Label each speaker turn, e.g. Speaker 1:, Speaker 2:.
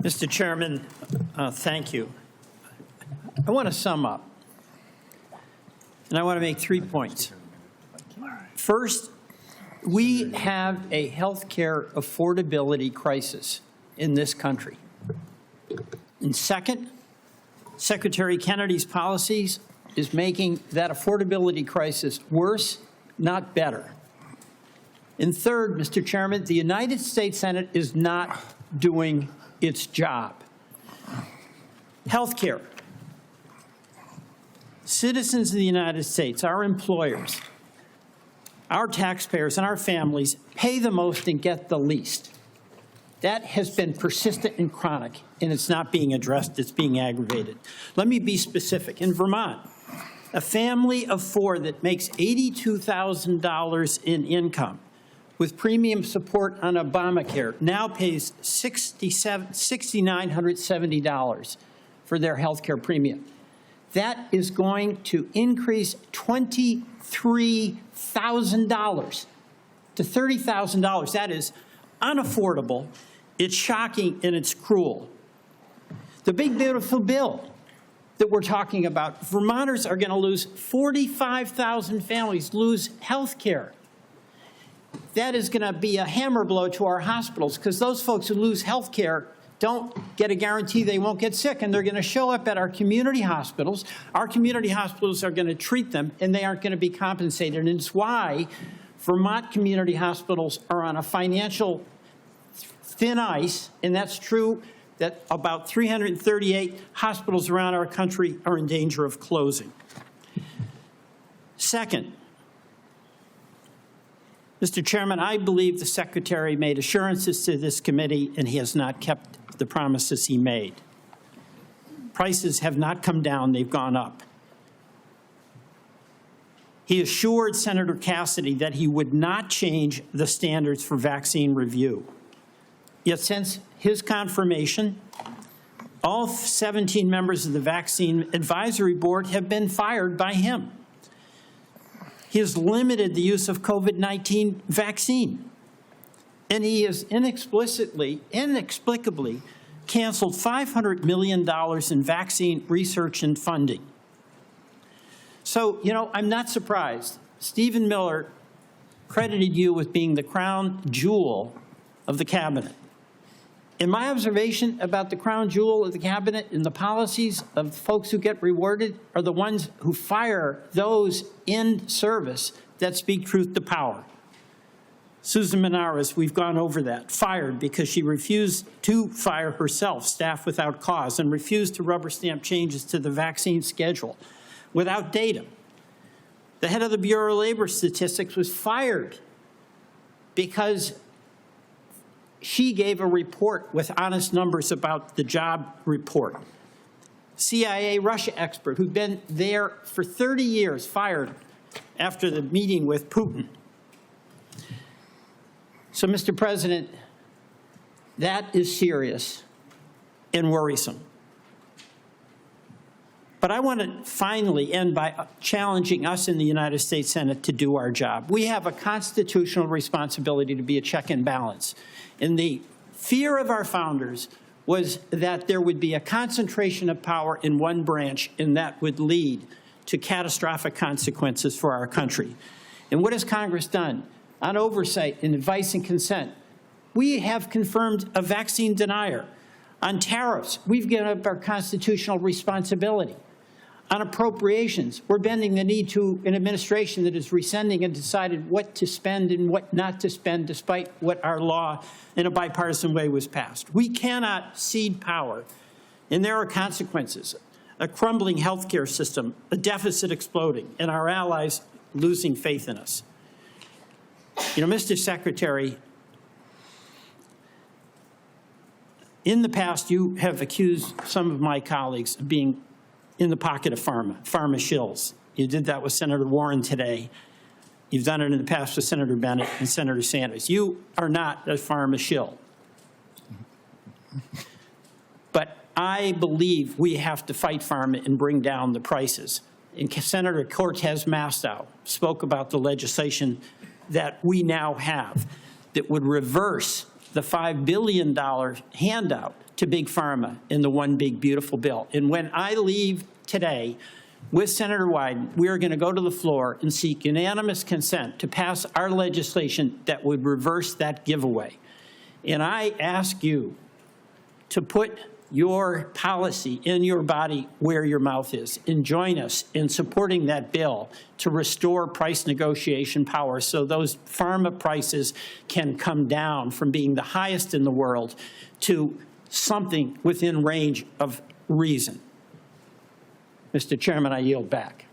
Speaker 1: Mr. Chairman, thank you. I want to sum up, and I want to make 3 points. First, we have a health care affordability crisis in this country. And second, Secretary Kennedy's policies is making that affordability crisis worse, not better. And third, Mr. Chairman, the United States Senate is not doing its job. Health care. Citizens of the United States, our employers, our taxpayers, and our families pay the most and get the least. That has been persistent and chronic, and it's not being addressed, it's being aggravated. Let me be specific. In Vermont, a family of 4 that makes $82,000 in income with premium support on Obamacare now pays $6,970 for their health care premium. That is going to increase $23,000 to $30,000. That is unaffordable, it's shocking, and it's cruel. The big beautiful bill that we're talking about, Vermonters are going to lose 45,000 families lose health care. That is going to be a hammer blow to our hospitals because those folks who lose health care don't get a guarantee they won't get sick, and they're going to show up at our community hospitals. Our community hospitals are going to treat them, and they aren't going to be compensated. And it's why Vermont community hospitals are on a financial thin ice, and that's true that about 338 hospitals around our country are in danger of closing. Second, Mr. Chairman, I believe the Secretary made assurances to this committee, and he has not kept the promises he made. Prices have not come down, they've gone up. He assured Senator Cassidy that he would not change the standards for vaccine review. Yet since his confirmation, all 17 members of the Vaccine Advisory Board have been fired by him. He has limited the use of COVID-19 vaccine. And he has inexplicably canceled $500 million in vaccine research and funding. So, I'm not surprised. Stephen Miller credited you with being the crown jewel of the cabinet. And my observation about the crown jewel of the cabinet and the policies of folks who get rewarded are the ones who fire those in service that speak truth to power. Susan Menares, we've gone over that, fired because she refused to fire herself, staff without cause, and refused to rubber stamp changes to the vaccine schedule without data. The head of the Bureau of Labor Statistics was fired because she gave a report with honest numbers about the job report. CIA Russia expert who'd been there for 30 years, fired after the meeting with Putin. So, Mr. President, that is serious and worrisome. But I want to finally end by challenging us in the United States Senate to do our job. We have a constitutional responsibility to be a check and balance. And the fear of our founders was that there would be a concentration of power in one branch, and that would lead to catastrophic consequences for our country. And what has Congress done? On oversight and advice and consent, we have confirmed a vaccine denier. On tariffs, we've given up our constitutional responsibility. On appropriations, we're bending the knee to an administration that is rescinding and decided what to spend and what not to spend, despite what our law in a bipartisan way was passed. We cannot cede power, and there are consequences. A crumbling health care system, a deficit exploding, and our allies losing faith in us. Mr. Secretary, in the past, you have accused some of my colleagues of being in the pocket of pharma shills. You did that with Senator Warren today. You've done it in the past with Senator Bennett and Senator Sanders. You are not a pharma shill. But I believe we have to fight pharma and bring down the prices. And Senator Cortez Masto spoke about the legislation that we now have that would reverse the $5 billion handout to Big Pharma in the One Big Beautiful Bill. And when I leave today with Senator Wyden, we are going to go to the floor and seek unanimous consent to pass our legislation that would reverse that giveaway. And I ask you to put your policy in your body where your mouth is, and join us in supporting that bill to restore price negotiation power so those pharma prices can come down from being the highest in the world to something within range of reason. Mr. Chairman, I yield back.